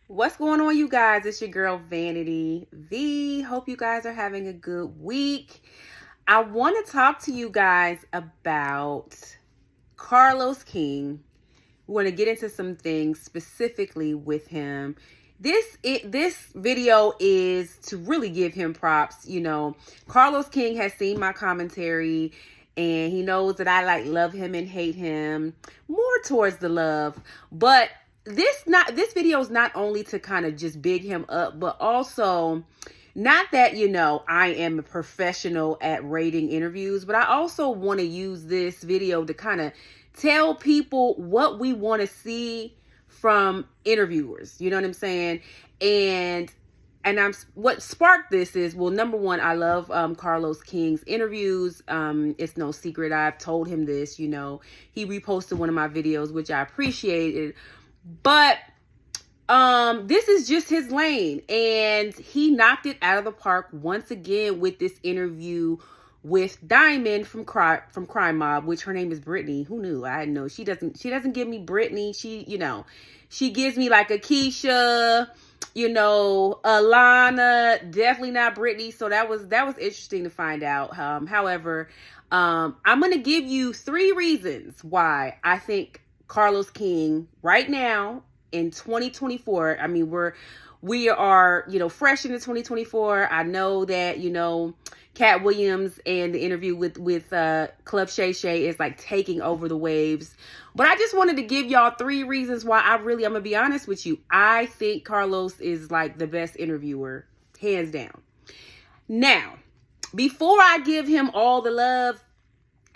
What's going on, you guys? It's your girl Vanity V. Hope you guys are having a good week. I want to talk to you guys about Carlos King. We want to get into some things specifically with him. This video is to really give him props. Carlos King has seen my commentary and he knows that I love him and hate him, more towards the love. But this video is not only to kind of just big him up, but also, not that I am a professional at rating interviews, but I also want to use this video to kind of tell people what we want to see from interviewers. You know what I'm saying? And what sparked this is, well, number one, I love Carlos King's interviews. It's no secret, I've told him this. He reposted one of my videos, which I appreciated. But this is just his lane, and he knocked it out of the park once again with this interview with Diamond from Crime Mobb, which her name is Brittany. Who knew? I didn't know. She doesn't give me Brittany. She gives me like a Keisha, Alana, definitely not Brittany. So that was interesting to find out. However, I'm going to give you 3 reasons why I think Carlos King right now in 2024, I mean, we are, fresh into 2024. I know that, Cat Williams and the interview with Club Shay Shay is like taking over the waves. But I just wanted to give y'all 3 reasons why I'm going to be honest with you. I think Carlos is like the best interviewer, hands down. Now, before I give him all the love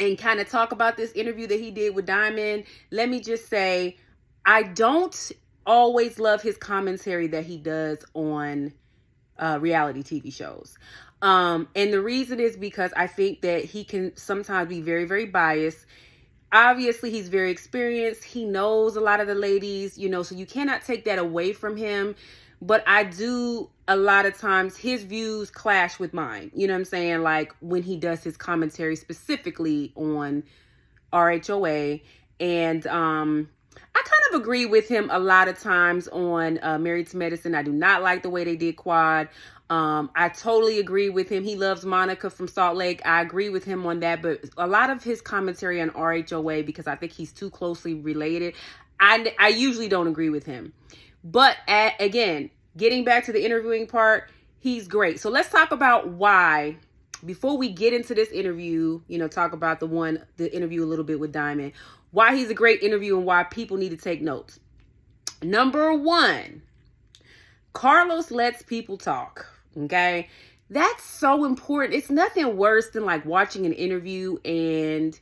and kind of talk about this interview that he did with Diamond, let me just say, I don't always love his commentary that he does on reality TV shows. And the reason is because I think that he can sometimes be very, very biased. Obviously, he's very experienced. He knows a lot of the ladies, so you cannot take that away from him. But I do, a lot of times, his views clash with mine. You know what I'm saying? Like when he does his commentary specifically on RHOA. And I kind of agree with him a lot of times on Married to Medicine. I do not like the way they did Quad. I totally agree with him. He loves Monica from Salt Lake. I agree with him on that. But a lot of his commentary on RHOA, because I think he's too closely related, I usually don't agree with him. But again, getting back to the interviewing part, he's great. So let's talk about why, before we get into this interview, talk about the interview a little bit with Diamond, why he's a great interview and why people need to take notes. Number 1, Carlos lets people talk. Okay. That's so important. It's nothing worse than like watching an interview, and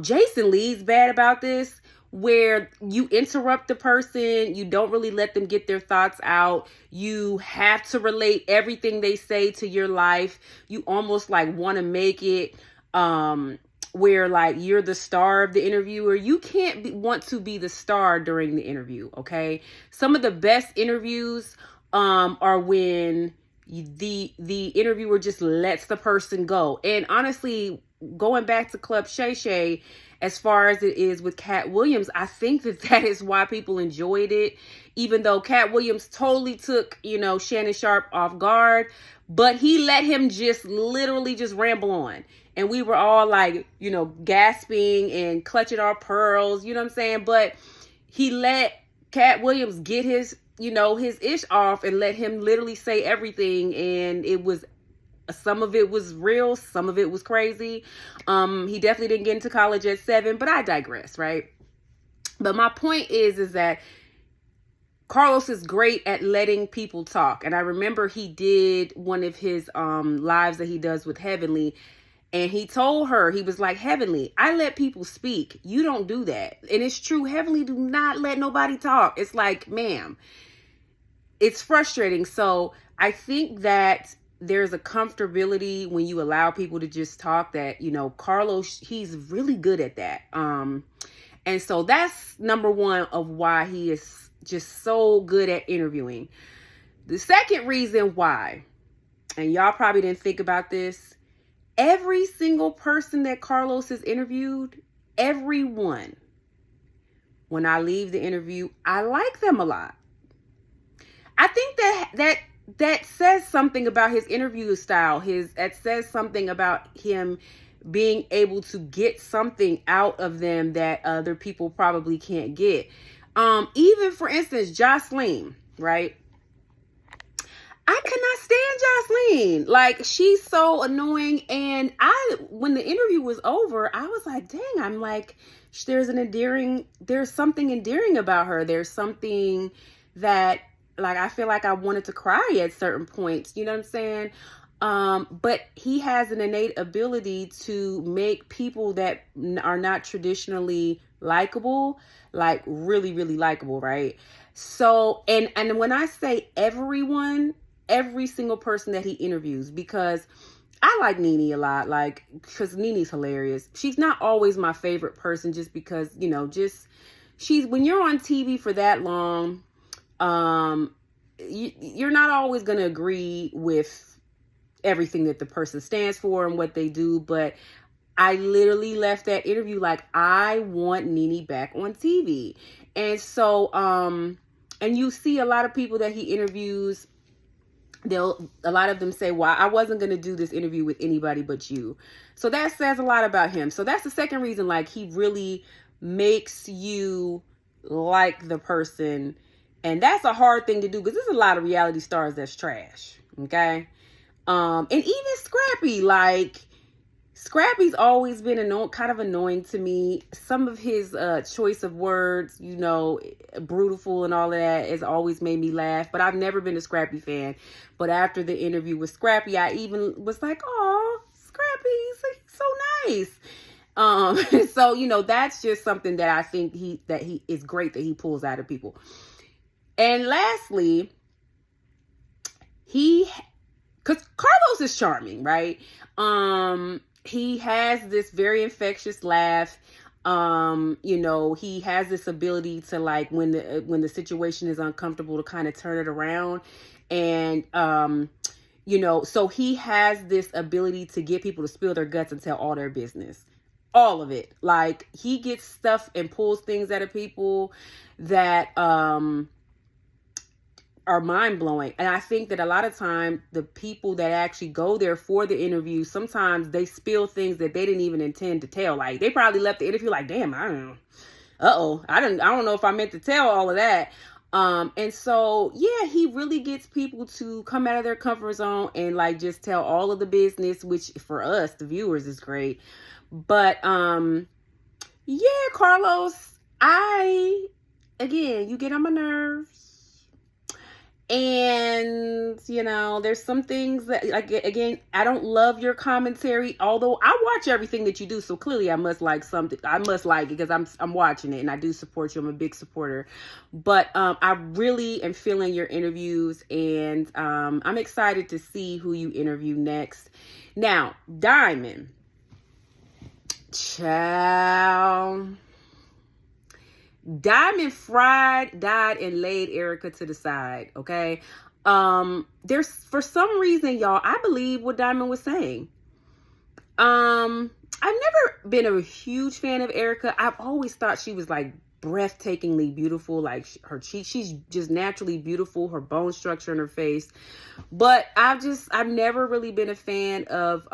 Jason Lee's bad about this, where you interrupt the person, you don't really let them get their thoughts out. You have to relate everything they say to your life. You almost like want to make it where like you're the star of the interviewer. You can't want to be the star during the interview. Okay. Some of the best interviews are when the interviewer just lets the person go. And honestly, going back to Club Shay Shay, as far as it is with Cat Williams, I think that is why people enjoyed it, even though Cat Williams totally took, Shannon Sharp off guard, but he let him just literally just ramble on. And we were all like, gasping and clutching our pearls, you know what I'm saying? But he let Cat Williams get his ish off and let him literally say everything. And some of it was real, some of it was crazy. He definitely didn't get into college at 7, but I digress, right? But my point is that Carlos is great at letting people talk. And I remember he did one of his lives that he does with Heavenly, and he told her, he was like, Heavenly, I let people speak. You don't do that. And it's true. Heavenly do not let nobody talk. It's like, ma'am, it's frustrating. So I think that there's a comfortability when you allow people to just talk that, Carlos, he's really good at that. And so that's number 1 of why he is just so good at interviewing. The second reason why, and y'all probably didn't think about this, every single person that Carlos has interviewed, everyone, when I leave the interview, I like them a lot. I think that says something about his interview style. That says something about him being able to get something out of them that other people probably can't get. Even for instance, Jocelyn, right? I cannot stand Jocelyn. Like, she's so annoying. And when the interview was over, I was like, dang, I'm like, there's something endearing about her. There's something that, like, I feel like I wanted to cry at certain points. You know what I'm saying? But he has an innate ability to make people that are not traditionally likable, like really, really likable, right? So, and when I say everyone, every single person that he interviews, because I like Nene a lot, like, because Nene's hilarious. She's not always my favorite person just because, when you're on TV for that long, you're not always going to agree with everything that the person stands for and what they do. But I literally left that interview like, I want Nene back on TV. And so, and you see a lot of people that he interviews, a lot of them say, well, I wasn't going to do this interview with anybody but you. So that says a lot about him. So that's the second reason, like, he really makes you like the person. And that's a hard thing to do because there's a lot of reality stars that's trash. Okay. And even Scrappy, like, Scrappy's always been kind of annoying to me. Some of his choice of words, brutal and all of that has always made me laugh. But I've never been a Scrappy fan. But after the interview with Scrappy, I even was like, oh, Scrappy, he's so nice. So, that's just something that I think he is great that he pulls out of people. And lastly, because Carlos is charming, right? He has this very infectious laugh. He has this ability to, like, when the situation is uncomfortable, to kind of turn it around. And, so he has this ability to get people to spill their guts and tell all their business. All of it. Like, he gets stuff and pulls things out of people that, are mind-blowing. And I think that a lot of time the people that actually go there for the interview, sometimes they spill things that they didn't even intend to tell. Like, they probably left the interview like, damn, I don't know. I don't know if I meant to tell all of that. And so, yeah, he really gets people to come out of their comfort zone and, like, just tell all of the business, which for us, the viewers, is great. But, yeah, Carlos, again, you get on my nerves. And, there's some things that, like, again, I don't love your commentary, although I watch everything that you do. So clearly I must like something. I must like it because I'm watching it and I do support you. I'm a big supporter. But I really am feeling your interviews, and I'm excited to see who you interview next. Now, Diamond. Child. Diamond fried, died, and laid Erica to the side. Okay. There's, for some reason, y'all, I believe what Diamond was saying. I've never been a huge fan of Erica. I've always thought she was, like, breathtakingly beautiful. Like, her cheeks, she's just naturally beautiful, her bone structure in her face. But I've never really been a fan of,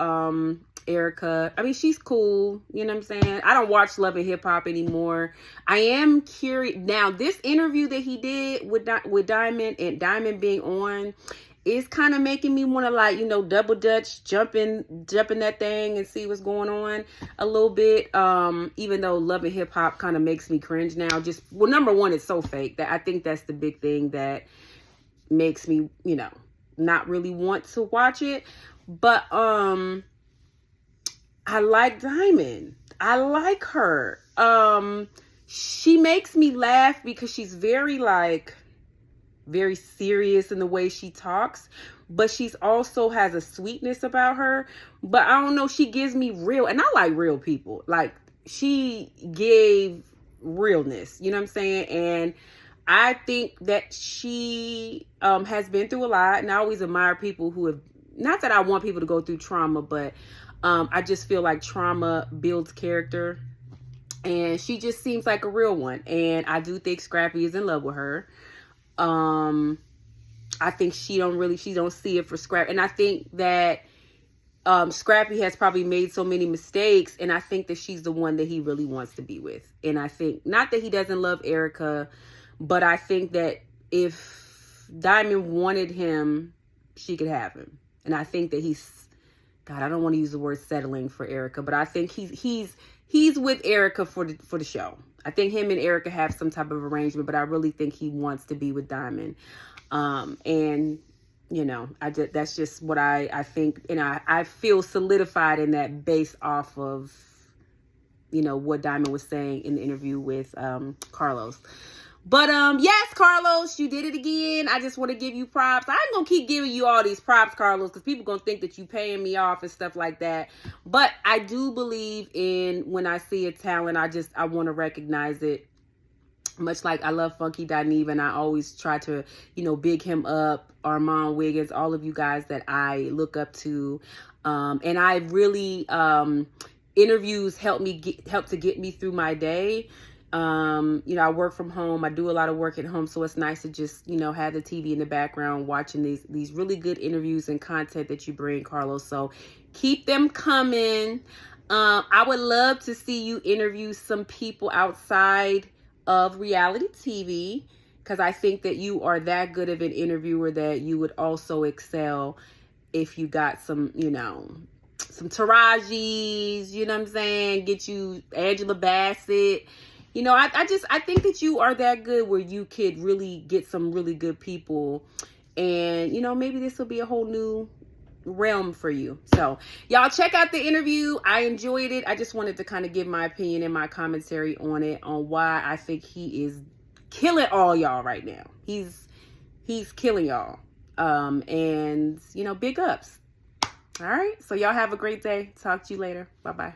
Erica. I mean, she's cool. You know what I'm saying? I don't watch Love and Hip Hop anymore. I am curious. Now, this interview that he did with Diamond, and Diamond being on, is kind of making me want to, like, double dutch, jump in that thing and see what's going on a little bit. Even though Love and Hip Hop kind of makes me cringe now. Number one, it's so fake. That I think that's the big thing that makes me, not really want to watch it. But, I like Diamond. I like her. She makes me laugh because she's very serious in the way she talks, but she's also has a sweetness about her. But I don't know, she gives me real, and I like real people. Like, she gave realness, you know what I'm saying? And I think that she has been through a lot, and I always admire people who have, not that I want people to go through trauma, but I just feel like trauma builds character, and she just seems like a real one. And I do think Scrappy is in love with her. I think she don't see it for Scrappy. And I think that Scrappy has probably made so many mistakes, and I think that she's the one that he really wants to be with. And I think, not that he doesn't love Erica, but I think that if Diamond wanted him, she could have him. And I think that God, I don't want to use the word settling for Erica, but I think he's with Erica for the show. I think him and Erica have some type of arrangement, but I really think he wants to be with Diamond. And you know, that's just what I think, and I feel solidified in that based off of, you know, what Diamond was saying in the interview with Carlos. But yes, Carlos, you did it again. I just want to give you props. I ain't gonna keep giving you all these props, Carlos, because people gonna think that you paying me off and stuff like that. But I do believe in, when I see a talent, I want to recognize it. Much like I love Funky Dineva, and I always try to, you know, big him up, Armand Wiggins, all of you guys that I look up to. And I really, interviews help to get me through my day. You know, I work from home. I do a lot of work at home. So it's nice to just, you know, have the TV in the background, watching these really good interviews and content that you bring, Carlos. So keep them coming. I would love to see you interview some people outside of reality TV, because I think that you are that good of an interviewer that you would also excel if you got some, you know, some Tarajis, you know what I'm saying? Get you Angela Bassett. You know, I think that you are that good where you could really get some really good people. And, you know, maybe this will be a whole new realm for you. So y'all check out the interview. I enjoyed it. I just wanted to kind of give my opinion and my commentary on it, on why I think he is killing all y'all right now. He's killing y'all. And, you know, big ups. All right. So y'all have a great day. Talk to you later. Bye-bye.